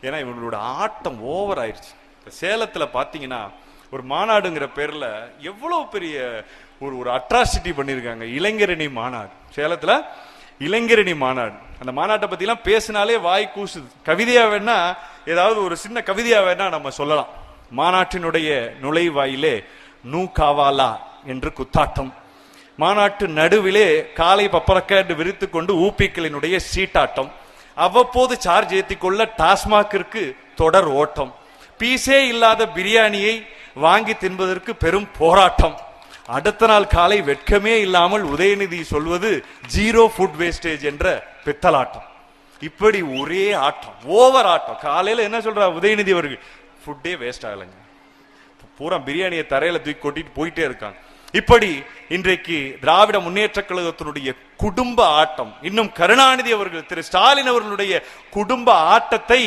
ஏன்னா இவங்களோட ஆட்டம் ஓவர் ஆயிடுச்சு. சேலத்துல பாத்தீங்கன்னா ஒரு மாநாடுங்கிற பேர்ல எவ்வளவு பெரிய ஒரு அட்ராசிட்டி பண்ணிருக்காங்க. இளைஞரணி மாநாடு சேலத்துல, இளைஞரணி மாநாடு. அந்த மாநாட்டை பத்தி எல்லாம் பேசினாலே வாய் கூசுது. கவிதையா வேணா, ஏதாவது ஒரு சின்ன கவிதையா வேணா நம்ம சொல்லலாம். மாநாட்டினுடைய நுழைவாயிலே நூ காவாலா என்று குத்தாட்டம், மாநாட்டு நடுவிலே காலை பப்பரக்கேண்டு விரித்து கொண்டு ஊப்பிக்களினுடைய சீட்டாட்டம், அவ்வப்போது சார்ஜ் ஏற்றிக்கொள்ள டாஸ்மாகிற்கு தொடர் ஓட்டம், பீஸே இல்லாத பிரியாணியை வாங்கி தின்பதற்கு பெரும் போராட்டம், அடுத்த நாள் காலை வெட்கமே இல்லாமல் உதயநிதி சொல்வது ஜீரோ ஃபுட் வேஸ்டேஜ் என்ற பித்தலாட்டம். இப்படி ஒரே ஆட்டம், ஓவர் ஆட்டம். காலையில என்ன சொல்ற உதயநிதி அவர்கள், ஃபுட்டே வேஸ்ட் ஆகலைங்க, பூரா பிரியாணியை தரையில தூக்கி கொட்டிட்டு போயிட்டே இருக்காங்க. இப்படி இன்றைக்கு திராவிட முன்னேற்ற கழகத்தினுடைய குடும்ப ஆட்டம், இன்னும் கருணாநிதி அவர்கள், திரு ஸ்டாலின் அவர்களுடைய குடும்ப ஆட்டத்தை